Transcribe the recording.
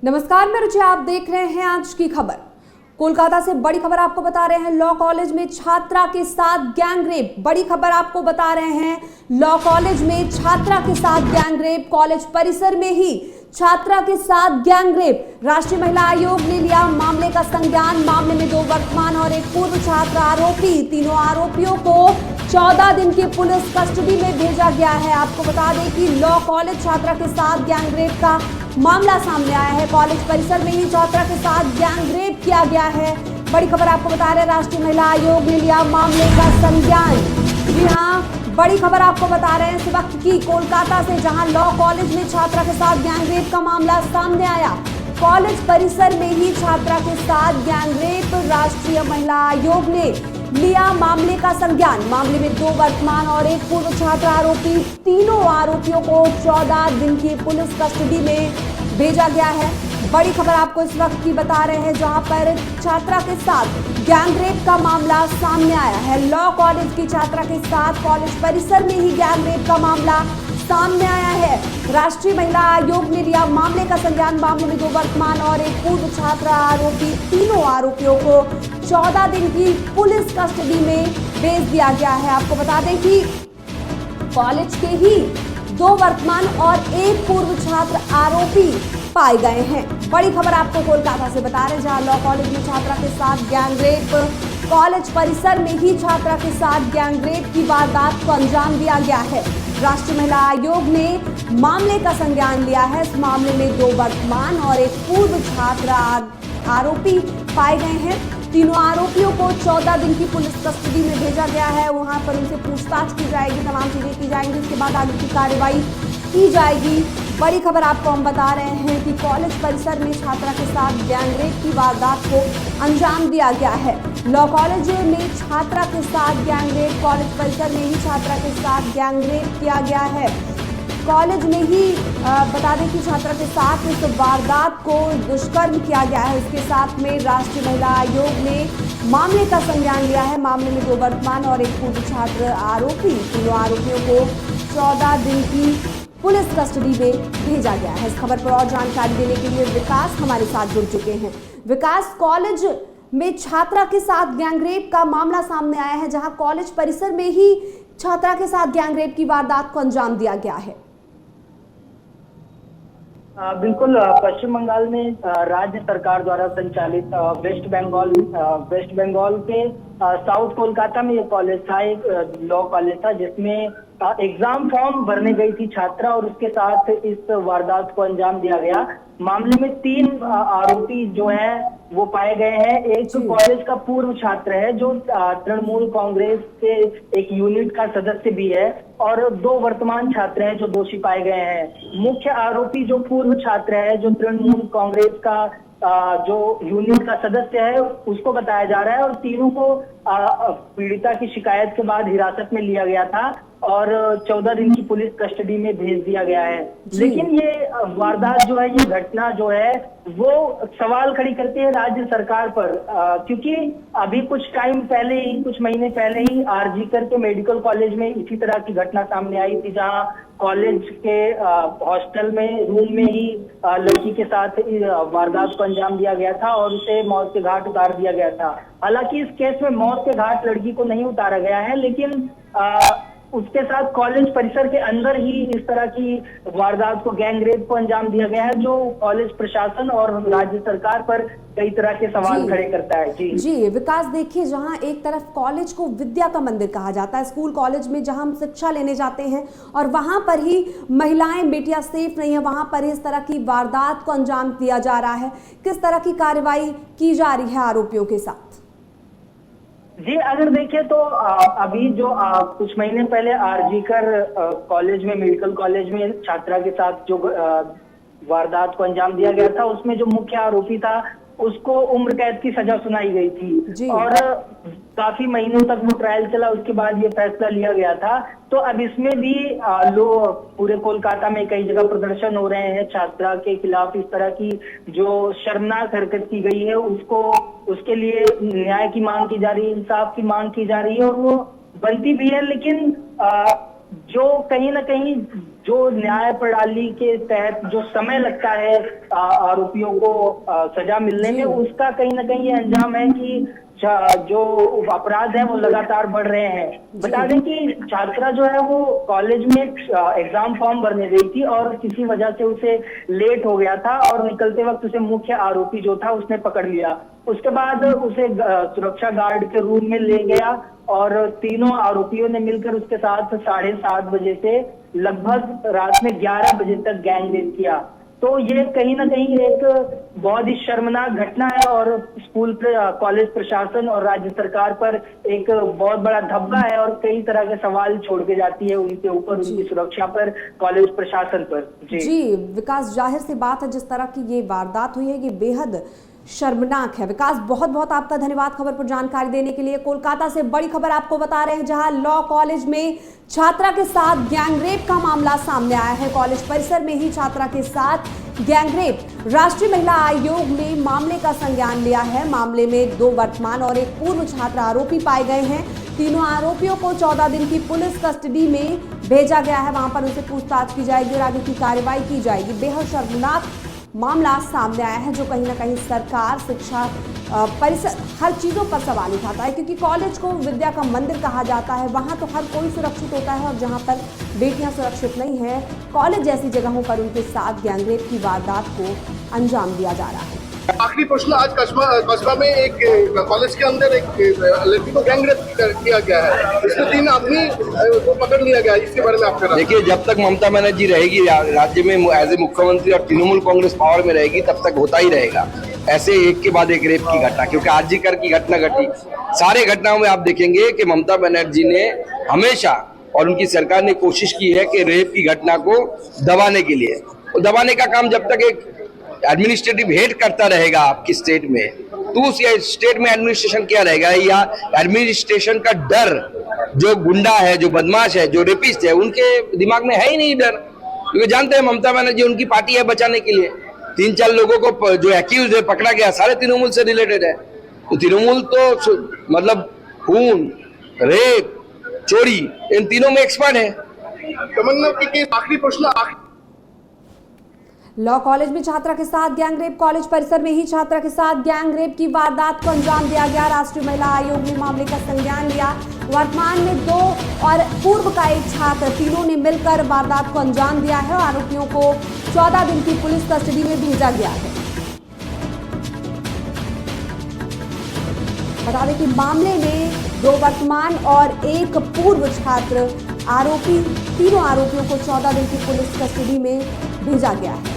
नमस्कार, मैं रुचि, आप देख रहे हैं आज की खबर। कोलकाता से बड़ी खबर आपको बता रहे हैं। लॉ कॉलेज में छात्रा के साथ गैंगरेप। बड़ी खबर आपको बता रहे हैं, लॉ कॉलेज में छात्रा के साथ गैंगरेप। कॉलेज परिसर में ही छात्रा के साथ गैंगरेप। राष्ट्रीय महिला आयोग ने लिया मामले का संज्ञान। मामले में 2 वर्तमान और 1 पूर्व छात्र आरोपी। तीनों आरोपियों को 14 दिन की पुलिस कस्टडी में भेजा गया है। आपको बता दें कि लॉ कॉलेज छात्रा के साथ गैंगरेप का मामला सामने आया है। कॉलेज परिसर में ही छात्रा के साथ गैंगरेप किया गया है। बड़ी खबर आपको बता रहे हैं, राष्ट्रीय महिला आयोग ने लिया मामले का संज्ञान। जी हाँ, बड़ी खबर आपको बता रहे हैं इस वक्त की कोलकाता से, जहां लॉ कॉलेज में छात्रा के साथ गैंगरेप का मामला सामने आया। कॉलेज परिसर में ही छात्रा के साथ गैंगरेप। राष्ट्रीय महिला आयोग ने लिया मामले का संज्ञान। मामले में 2 वर्तमान और 1 पूर्व छात्र आरोपी। तीनों आरोपियों को 14 दिन की पुलिस कस्टडी में भेजा गया है। बड़ी खबर आपको इस वक्त की बता रहे हैं, जहां पर छात्रा के साथ गैंगरेप का मामला सामने आया है। लॉ कॉलेज की छात्रा के साथ कॉलेज परिसर में ही गैंगरेप का मामला सामने आया है। राष्ट्रीय महिला आयोग ने लिया मामले का संज्ञान। मामले में 2 वर्तमान और 1 पूर्व छात्र आरोपी। तीनों आरोपियों को 14 दिन की पुलिस कस्टडी में भेज दिया गया है। आपको बता दें कि कॉलेज के ही 2 वर्तमान और 1 पूर्व छात्र आरोपी पाए गए हैं। बड़ी खबर आपको कोलकाता से बता रहे हैं, जहां लॉ कॉलेज में छात्रा के साथ गैंगरेप। कॉलेज परिसर में ही छात्रा के साथ गैंगरेप की वारदात को अंजाम दिया गया है। राष्ट्रीय महिला आयोग ने मामले का संज्ञान लिया है। इस मामले में 2 वर्तमान और 1 पूर्व छात्र आरोपी पाए गए हैं। तीनों आरोपियों को 14 दिन की पुलिस कस्टडी में भेजा गया है। वहां पर उनसे पूछताछ की जाएगी, तमाम चीजें की जाएंगी, उसके बाद आगे की कार्रवाई की जाएगी। बड़ी खबर आपको हम बता रहे हैं कि कॉलेज परिसर में छात्रा के साथ गैंगरेप की वारदात को अंजाम दिया गया है। लॉ कॉलेज में छात्रा के साथ गैंगरेप। कॉलेज परिसर में ही छात्रा के साथ गैंगरेप किया गया है। कॉलेज में ही बता दें कि छात्रा के साथ इस वारदात को दुष्कर्म किया गया है। इसके साथ में राष्ट्रीय महिला आयोग ने मामले का संज्ञान लिया है। मामले में 2 वर्तमान और 1 पूर्व छात्र आरोपी। तीनों आरोपियों को 14 दिन की पुलिस कस्टडी में भेजा गया है। इस खबर पर और जानकारी देने के लिए विकास हमारे साथ जुड़ चुके हैं। विकास, कॉलेज में छात्रा के साथ गैंगरेप का मामला सामने आया है, जहां कॉलेज परिसर में ही छात्रा के साथ गैंगरेप की वारदात को अंजाम दिया गया है। बिल्कुल, पश्चिम बंगाल में राज्य सरकार द्वारा संचालित वेस्ट बंगाल के साउथ कोलकाता में एक कॉलेज था, एक लॉ कॉलेज था, जिसमें एग्जाम फॉर्म भरने गई थी छात्रा और उसके साथ इस वारदात को अंजाम दिया गया। मामले में 3 आरोपी जो है वो पाए गए हैं। एक कॉलेज का पूर्व छात्र है जो तृणमूल कांग्रेस के एक यूनिट का सदस्य भी है, और 2 वर्तमान छात्र हैं जो दोषी पाए गए हैं। मुख्य आरोपी जो पूर्व छात्र है, जो तृणमूल कांग्रेस का जो यूनिट का सदस्य है, उसको बताया जा रहा है, और तीनों को पीड़िता की शिकायत के बाद हिरासत में लिया गया था और 14 दिन की पुलिस कस्टडी में भेज दिया गया है। लेकिन ये वारदात जो है, ये घटना जो है, वो सवाल खड़ी करती है राज्य सरकार पर, क्योंकि अभी कुछ टाइम पहले ही, कुछ महीने पहले ही आरजी कर के मेडिकल कॉलेज में इसी तरह की घटना सामने आई थी, जहां कॉलेज के हॉस्टल में, रूम में ही लड़की के साथ वारदात को अंजाम दिया गया था और उसे मौत के घाट उतार दिया गया था। हालांकि इस केस में मौत के घाट लड़की को नहीं उतारा गया है, लेकिन उसके साथ कॉलेज परिसर के अंदर ही इस तरह की वारदात को, गैंगरेप को अंजाम दिया गया है, जो कॉलेज प्रशासन और राज्य सरकार पर कई तरह के सवाल खड़े करता है। जी विकास, देखिए, जहां एक तरफ कॉलेज को विद्या का मंदिर कहा जाता है, स्कूल कॉलेज में जहां हम शिक्षा लेने जाते हैं, और वहां पर ही महिलाएं, बेटियां सेफ नहीं है, वहां पर इस तरह की वारदात को अंजाम दिया जा रहा है। किस तरह की कार्रवाई की जा रही है आरोपियों के साथ? जी, अगर देखें तो अभी जो कुछ महीने पहले आरजी कर कॉलेज में, मेडिकल कॉलेज में छात्रा के साथ जो वारदात को अंजाम दिया गया था, उसमें जो मुख्य आरोपी था उसको उम्र कैद की सजा सुनाई गई थी और काफी महीनों तक वो ट्रायल चला, उसके बाद ये फैसला लिया गया था। तो अब इसमें भी पूरे कोलकाता में कई जगह प्रदर्शन हो रहे हैं छात्रा के खिलाफ। इस तरह की जो शर्मनाक हरकत की गई है, उसके लिए न्याय की मांग की जा रही है, इंसाफ की मांग की जा रही है, और वो बनती भी है। लेकिन जो कहीं ना कहीं जो न्याय प्रणाली के तहत जो समय लगता है आरोपियों को सजा मिलने में, उसका कहीं ना कहीं ये अंजाम है कि जो अपराध है वो लगातार बढ़ रहे हैं। बता दें कि छात्रा जो है वो कॉलेज में एग्जाम फॉर्म भरने गई थी और किसी वजह से उसे लेट हो गया था और निकलते वक्त उसे मुख्य आरोपी जो था उसने पकड़ लिया। उसके बाद उसे सुरक्षा गार्ड के रूम में ले गया और तीनों आरोपियों ने मिलकर उसके साथ 7:30 बजे से लगभग रात में 11 बजे तक गैंगरेप किया। तो ये कहीं ना कहीं एक बहुत ही शर्मनाक घटना है और स्कूल कॉलेज प्रशासन और राज्य सरकार पर एक बहुत बड़ा धब्बा है और कई तरह के सवाल छोड़ के जाती है उनके ऊपर, उनकी सुरक्षा पर, कॉलेज प्रशासन पर। जी विकास, जाहिर सी बात है जिस तरह की ये वारदात हुई है ये बेहद शर्मनाक है। विकास, बहुत बहुत आपका धन्यवाद खबर पर जानकारी देने के लिए। कोलकाता से बड़ी खबर आपको बता रहे हैं, जहां लॉ कॉलेज में छात्रा के साथ गैंगरेप का मामला सामने आया है। कॉलेज परिसर में ही छात्रा के साथ गैंगरेप। राष्ट्रीय महिला आयोग ने मामले का संज्ञान लिया है। मामले में 2 वर्तमान और एक पूर्व छात्र आरोपी पाए गए हैं। तीनों आरोपियों को 14 दिन की पुलिस कस्टडी में भेजा गया है। वहां पर उनसे पूछताछ की जाएगी और आगे की कार्रवाई की जाएगी। बेहद शर्मनाक मामला सामने आया है जो कहीं ना कहीं सरकार, शिक्षा, परिसर, हर चीज़ों पर सवाल उठाता है, क्योंकि कॉलेज को विद्या का मंदिर कहा जाता है। वहाँ तो हर कोई सुरक्षित होता है और जहाँ पर बेटियाँ सुरक्षित नहीं हैं, कॉलेज जैसी जगहों पर उनके साथ गैंगरेप की वारदात को अंजाम दिया जा रहा है। आखिरी प्रश्न, आज कस्बा में एक कॉलेज के अंदर एक लड़की को गैंगरेप किया गया है, इसमें 3 आदमी को पकड़ लिया गया, इसके बारे में आपका? देखिए, जब तक ममता बनर्जी रहेगी राज्य में एज ए मुख्यमंत्री और तृणमूल कांग्रेस पावर में रहेगी तब तक होता ही रहेगा ऐसे एक के बाद एक रेप की घटना, क्योंकि आरजीकर की घटना घटी। सारे घटनाओं में आप देखेंगे कि ममता बनर्जी ने हमेशा और उनकी सरकार ने कोशिश की है कि रेप की घटना को दबाने के लिए, तो दबाने का काम जब तक एक एडमिनिस्ट्रेटिव हेड करता रहेगा आपकी स्टेट में, तो उस स्टेट में एडमिनिस्ट्रेशन क्या रहेगा, या एडमिनिस्ट्रेशन का डर, जो गुंडा है, जो बदमाश है, जो रेपिस्ट है, उनके दिमाग में है ही नहीं डर, क्योंकि जानते हैं ममता बनर्जी उनकी पार्टी है बचाने के लिए। 3-4 लोगों को जो एक्यूज है पकड़ा गया, सारे तृणमूल से रिलेटेड है। तो तृणमूल तो मतलब खून, रेप, चोरी, इन तीनों में एक्सपर्ट है। तमन्ना की आखिरी प्रश्न, लॉ कॉलेज में छात्रा के साथ गैंगरेप। कॉलेज परिसर में ही छात्रा के साथ गैंगरेप की वारदात को अंजाम दिया गया। राष्ट्रीय महिला आयोग ने मामले का संज्ञान लिया। वर्तमान में 2 और पूर्व का एक छात्र, तीनों ने मिलकर वारदात को अंजाम दिया है और आरोपियों को 14 दिन की पुलिस कस्टडी में भेजा गया है। बता दें कि मामले में 2 वर्तमान और एक पूर्व छात्र आरोपी, तीनों आरोपियों को 14 दिन की पुलिस कस्टडी में भेजा गया है।